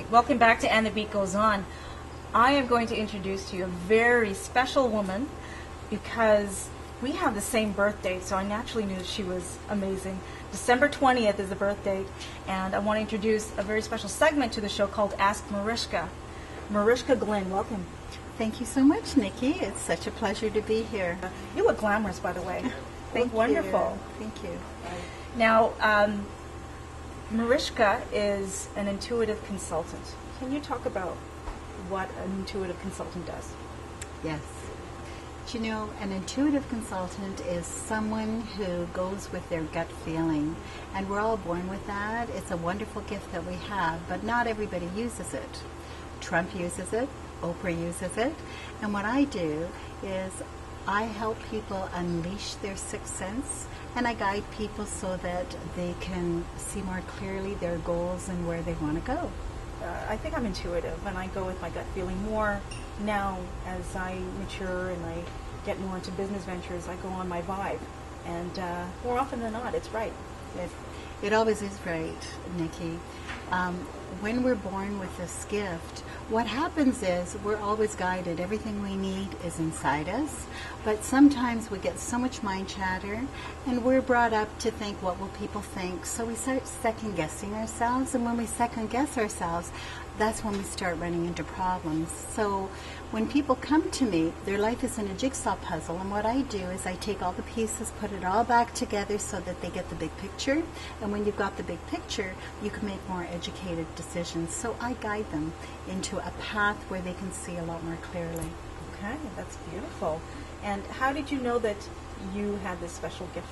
Welcome back to And the Beat Goes On. I am going to introduce to you a very special woman because we have the same birth date, so I naturally knew she was amazing. December 20th is the birth date, and I want to introduce a very special segment to the show called Ask Mariska. Mariska Glenn, welcome. Thank you so much, Nikki. It's such a pleasure to be here. You look glamorous, by the way. Thank you. Wonderful. Thank you. Now, Mariska is an intuitive consultant. Can you talk about what an intuitive consultant does? Yes. Do you know, an intuitive consultant is someone who goes with their gut feeling, and we're all born with that. It's a wonderful gift that we have, but not everybody uses it. Trump uses it, Oprah uses it, and what I do is I help people unleash their sixth sense, and I guide people so that they can see more clearly their goals and where they want to go. I think I'm intuitive, and I go with my gut feeling more now as I mature and I get more into business ventures. I go on my vibe, and more often than not, it's right. It always is right, Nikki. When we're born with this gift, what happens is we're always guided. Everything we need is inside us, but sometimes we get so much mind chatter, and we're brought up to think, what will people think? So we start second-guessing ourselves, and when we second-guess ourselves, that's when we start running into problems. So when people come to me, their life is in a jigsaw puzzle, and what I do is I take all the pieces, put it all back together so that they get the big picture, and when you've got the big picture, you can make more educated decisions. So I guide them into a path where they can see a lot more clearly. Okay, that's beautiful. And how did you know that you had this special gift?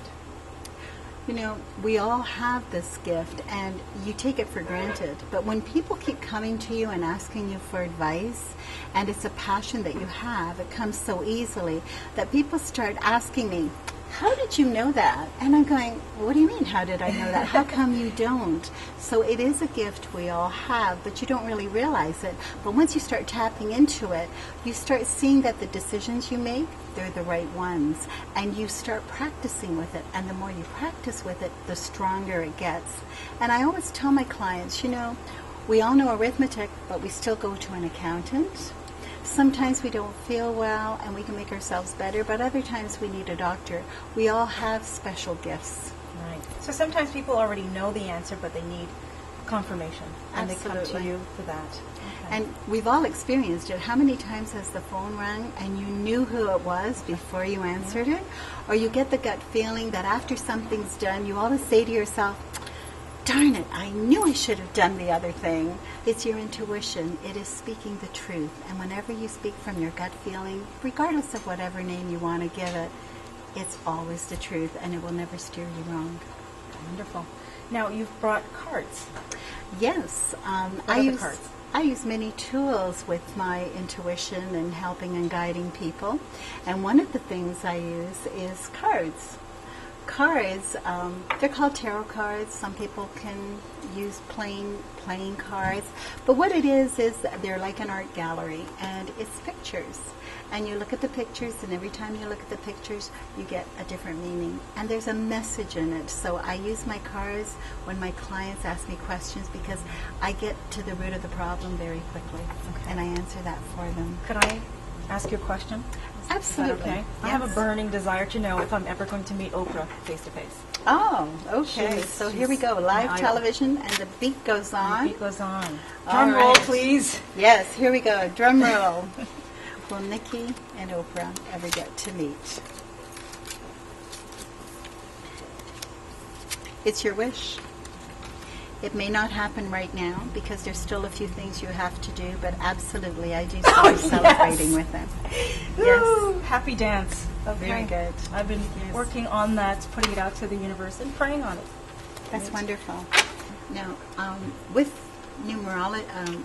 You know, we all have this gift, and you take it for granted. But when people keep coming to you and asking you for advice, and it's a passion that you have, it comes so easily that people start asking me, how did you know that? And I'm going, what do you mean, how did I know that? How come you don't? So it is a gift we all have, but you don't really realize it. But once you start tapping into it, you start seeing that the decisions you make, they're the right ones. And you start practicing with it. And the more you practice with it, the stronger it gets. And I always tell my clients, you know, we all know arithmetic, but we still go to an accountant. Sometimes we don't feel well and we can make ourselves better, but other times we need a doctor. We all have special gifts. Right. So sometimes people already know the answer, but they need confirmation, and Absolutely. they come to you for that. Okay. And we've all experienced it. How many times has the phone rung and you knew who it was before you answered it? Or you get the gut feeling that after something's done, you always say to yourself, darn it, I knew I should have done the other thing. It's your intuition. It is speaking the truth. And whenever you speak from your gut feeling, regardless of whatever name you want to give it, it's always the truth, and it will never steer you wrong. Wonderful. Now, you've brought cards. Yes. What are the cards? I use many tools with my intuition and helping and guiding people. And one of the things I use is cards. Cards, they're called tarot cards. Some people can use plain cards. But what it is they're like an art gallery, and it's pictures. And you look at the pictures, and every time you look at the pictures, you get a different meaning. And there's a message in it. So I use my cards when my clients ask me questions because I get to the root of the problem very quickly. Okay. And I answer that for them. Could I ask you a question? Absolutely. Is that okay? Yes. I have a burning desire to know if I'm ever going to meet Oprah face to face. Oh, okay. So here we go. Live television, and the beat goes on. The beat goes on. Drum roll, please. Yes, here we go. Drum roll. Will Nikki and Oprah ever get to meet? It's your wish. It may not happen right now because there's still a few things you have to do, but absolutely, I do see you celebrating with them. Yes. Happy dance. Okay. Very good. I've been working on that, putting it out to the universe and praying on it. That's wonderful. Now, with numerology,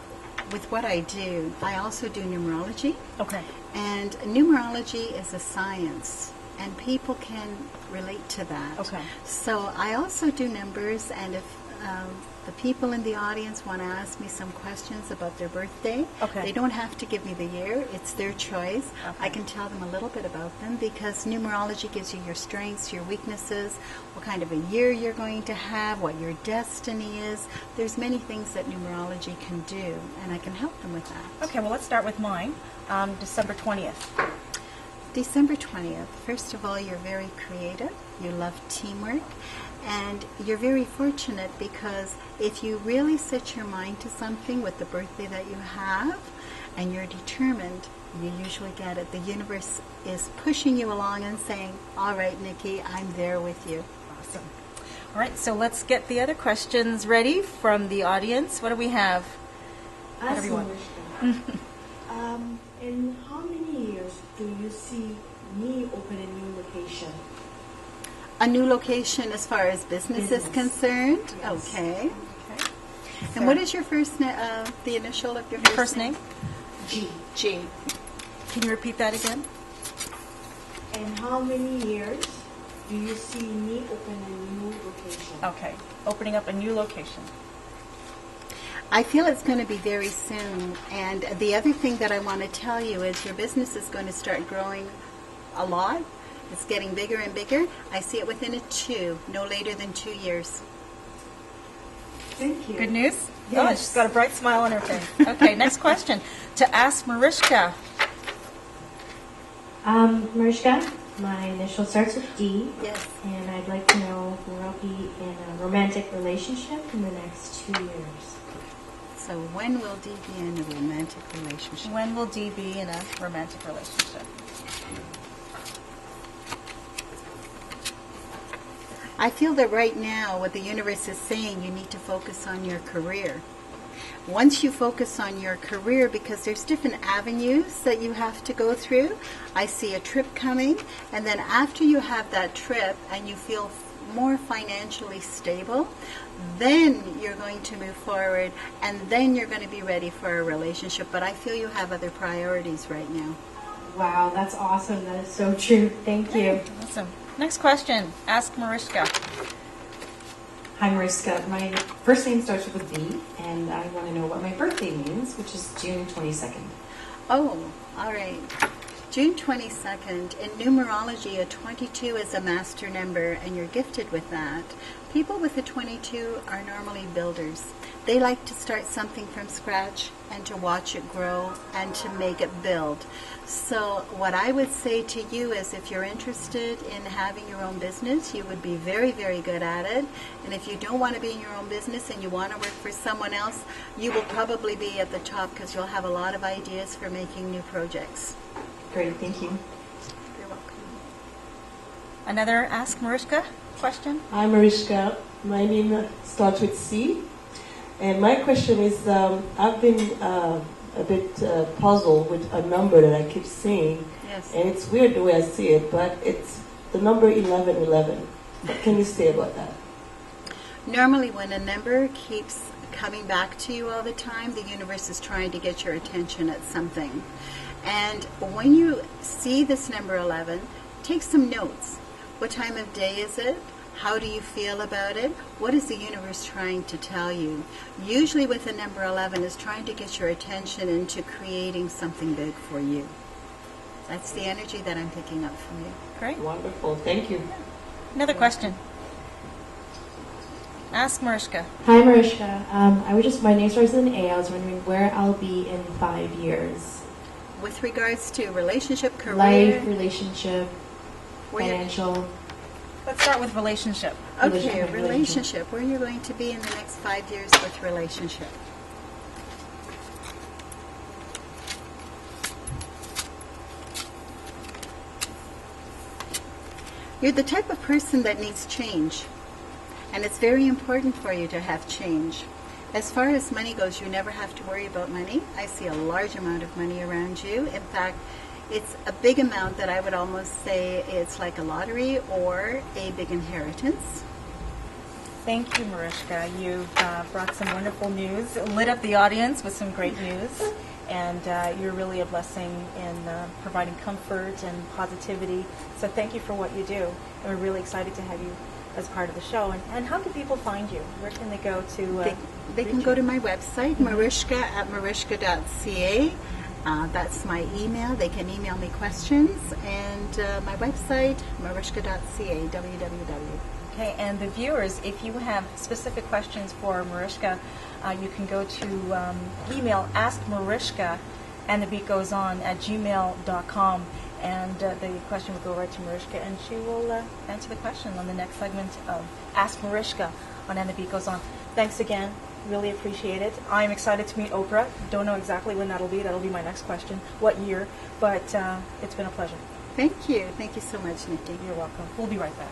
with what I do, I also do numerology. Okay. And numerology is a science, and people can relate to that. Okay. So I also do numbers, and if the people in the audience want to ask me some questions about their birthday, Okay. they don't have to give me the year. It's their choice. Okay. I can tell them a little bit about them because numerology gives you your strengths, your weaknesses, what kind of a year you're going to have, what your destiny is. There's many things that numerology can do, and I can help them with that. Okay, well, let's start with mine. December 20th. December 20th. First of all, you're very creative. You love teamwork. And you're very fortunate because if you really set your mind to something with the birthday that you have and you're determined, you usually get it. The universe is pushing you along and saying, all right, Nikki, I'm there with you. Awesome. All right, so let's get the other questions ready from the audience. What do we have? Everyone. In how many years do you see me open a new location? A new location as far as business is concerned? Yes. Okay. Okay. And what is your first the initial of your First name? G. G. Can you repeat that again? In how many years do you see me open a new location? Okay, opening up a new location. I feel it's going to be very soon. And the other thing that I want to tell you is your business is going to start growing a lot. It's getting bigger and bigger. I see it within no later than 2 years. Thank you. Good news? Yes. Oh, she's got a bright smile on her face. Okay, next question. To ask Mariska. Mariska, my initial starts with D. Yes. And I'd like to know where I'll be in a romantic relationship in the next 2 years. So when will Dee be in a romantic relationship? When will Dee be in a romantic relationship? I feel that right now what the universe is saying, you need to focus on your career. Once you focus on your career, because there's different avenues that you have to go through, I see a trip coming, and then after you have that trip and you feel more financially stable, then you're going to move forward, and then you're going to be ready for a relationship. But I feel you have other priorities right now. Wow, that's awesome. That is so true. Thank you. Awesome. Next question. Ask Mariska. Hi, Mariska. My first name starts with a V, and I want to know what my birthday means, which is June 22nd. Oh, all right. June 22nd, in numerology, a 22 is a master number, and you're gifted with that. People with a 22 are normally builders. They like to start something from scratch and to watch it grow and to make it build. So what I would say to you is if you're interested in having your own business, you would be very, very good at it. And if you don't want to be in your own business and you want to work for someone else, you will probably be at the top because you'll have a lot of ideas for making new projects. Great, thank you. You're welcome. Another Ask Mariska question. Hi, Mariska. My name starts with C. And my question is, I've been a bit puzzled with a number that I keep seeing. Yes. And it's weird the way I see it, but it's the number 1111. What can you say about that? Normally when a number keeps coming back to you all the time, the universe is trying to get your attention at something. And when you see this number 11, take some notes. What time of day is it? How do you feel about it? What is the universe trying to tell you? Usually with the number 11 is trying to get your attention into creating something big for you. That's the energy that I'm picking up from you. Great. Wonderful. Thank you. Another question. Ask Mariska. Hi, Mariska. My name starts with an A. I was wondering where I'll be in 5 years. With regards to relationship, career, Life, relationship, where you- financial. Let's start with relationship. Okay, relationship. Where you're going to be in the next 5 years with relationship. You're the type of person that needs change. And it's very important for you to have change. As far as money goes, you never have to worry about money. I see a large amount of money around you. In fact, it's a big amount that I would almost say it's like a lottery or a big inheritance. Thank you, Mariska. You've brought some wonderful news, lit up the audience with some great news, and you're really a blessing in providing comfort and positivity. So thank you for what you do. And we're really excited to have you as part of the show. And how can people find you? Where can they go to? They can go to my website, mariska@mariska.ca. That's my email. They can email me questions. And my website, mariska.ca, www. Okay, and the viewers, if you have specific questions for Mariska, you can go to email askmariska, and the beat goes on at gmail.com, and the question will go right to Mariska, and she will answer the question on the next segment of Ask Mariska on And the Beat Goes On. Thanks again. Really appreciate it. I'm excited to meet Oprah. Don't know exactly when that'll be. That'll be my next question. What year? But it's been a pleasure. Thank you. Thank you so much, Nikki. You're welcome. We'll be right back.